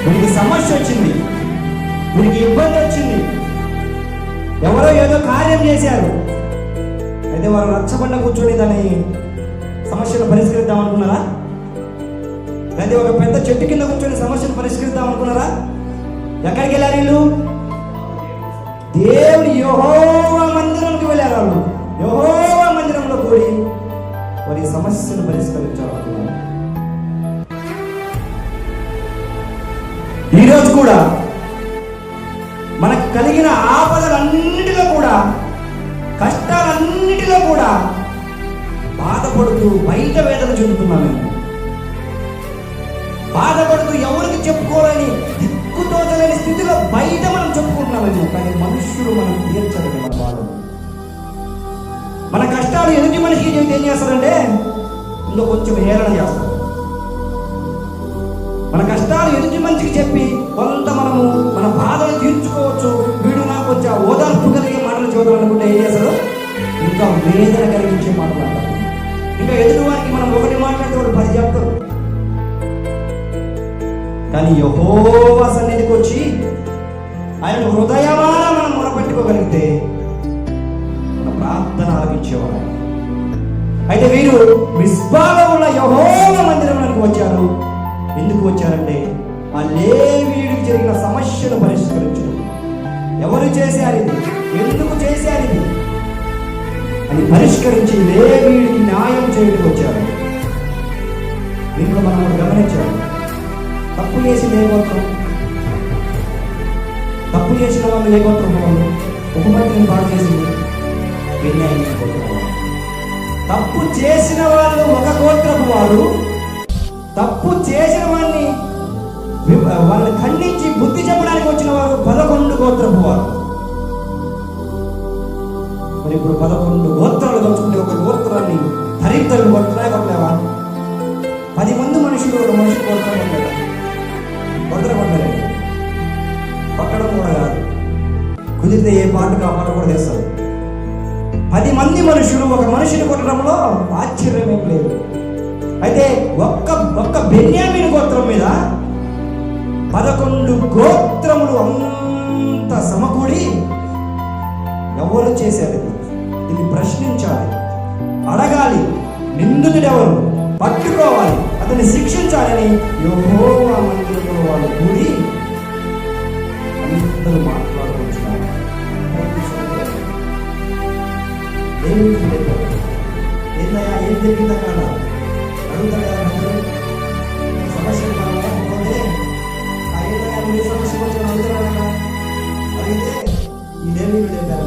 వీరికి సమస్య వచ్చింది, వీరికి ఇబ్బంది వచ్చింది, ఎవరో ఏదో కార్యం చేశారు. అయితే వారు రచ్చబండ కూర్చొని దాని సమస్యను పరిష్కరిద్దాం అనుకున్నారా? లేదా ఒక పెద్ద చెట్టు కింద కూర్చొని సమస్యను పరిష్కరిద్దాం అనుకున్నారా? ఎక్కడికి వెళ్ళారు వీళ్ళు? దేవుని యెహోవా మందిరంకి వెళ్ళారు. వాళ్ళు యెహోవా మందిరంలో కూడి వారి సమస్యను పరిష్కరించాలనుకున్నారు. ఈరోజు కూడా మనకు కలిగిన ఆపదలన్నిటిలో కూడా, కష్టాలన్నిటిలో కూడా బాధపడుతూ బయట వేదన చెందుతున్నాం. మేము బాధపడుతూ ఎవరికి చెప్పుకోలేని, దిక్కుతోచలేని స్థితిలో బయట మనం చెప్పుకుంటున్నామేమో, కానీ మనుష్యులు మనం తీర్చలేము మన బాధలు. మన కష్టాలు ఎదుటి మనిషికి చెబితే ఏం చేస్తారంటే ఇందులో కొంచెం హేళన చేస్తారు. మన కష్టాలు ఎదుటి మనిషికి చెప్పి కొంత మనము మన బాధలు తీర్చుకోవచ్చు, వీడు నాకు కొంచెం ఓదార్పు కలిగే మాటలు చూడాలనుకుంటే ఏం చేస్తారు? ఇంకా వేదన కలిగించే మాట్లాడతారు. ఇంకా ఎదుటి వారికి మనం ఒకటి మాట్లాడితే వాడు 10 చెప్తారు. కానీ యెహోవా సన్నిధికి వచ్చి ఆయన హృదయమాన మనం మొరపెట్టుకోగలిగితే మన ప్రార్థన ఆలకించేవాడు. అయితే వీరు మిస్పాలో ఉన్న యెహోవా మందిరంలోకి వచ్చారు. ఎందుకు వచ్చారంటే ఆ లేవీయుడికి జరిగిన సమస్యను పరిష్కరించడం. ఎవరు చేశారు ఇది, ఎందుకు చేశారు ఇది అని పరిష్కరించి లేవీయుడికి న్యాయం చేయడానికి వచ్చారు. దీంట్లో మనం గమనించాలి, తప్పు చేసిన ఏ గోత్రం, తప్పు చేసిన వాళ్ళు ఏ గోత్రం? వాళ్ళు ఉపపత్తిని పాడు చేసింది విన్యాయం గోత్రం. తప్పు చేసిన వాళ్ళు ఒక గోత్రపు వారు, తప్పు చేసిన వాళ్ళని ఖండించి బుద్ధి చెప్పడానికి వచ్చిన వారు 11 గోత్రపు వారు. మరి ఇప్పుడు 11 గోత్రాలు కలుసుకుంటే ఒక గోత్రాన్ని దరిద్రులు కొట్టలేవా? 10 మంది మనుషులు ఒక మనిషి గోత్రం ఉంటారు. కొట్టలేదు, కొట్టడం కూడా కాదు, కుదిరితే ఏ పాటకు ఆ పాట కూడా చేస్తారు. 10 మంది మనుషులు ఒక మనిషిని కొట్టడంలో ఆశ్చర్యం ఏం లేదు. అయితే ఒక్క బెన్యామీను గోత్రం మీద 11 గోత్రములు అంత సమకూడి ఎవరు చేశారు? దీన్ని ప్రశ్నించాలి, అడగాలి, నిందితుడు ఎవరు పట్టుకోవాలి, అతన్ని శిక్షించాలని యెహోవా మందిరంలో వాళ్ళు కూడి అందరూ మాట్లాడుకుంటున్నారు. ఏందయ్యా, ఏం జరిగింది అక్కడ అడుగుతారు కదా సమస్యలు. పోతే ఆ ఏందయ్యా సమస్య కొంచెం అడుగుతారా అడిగితే ఈ లేవీయుడు చెప్పారు,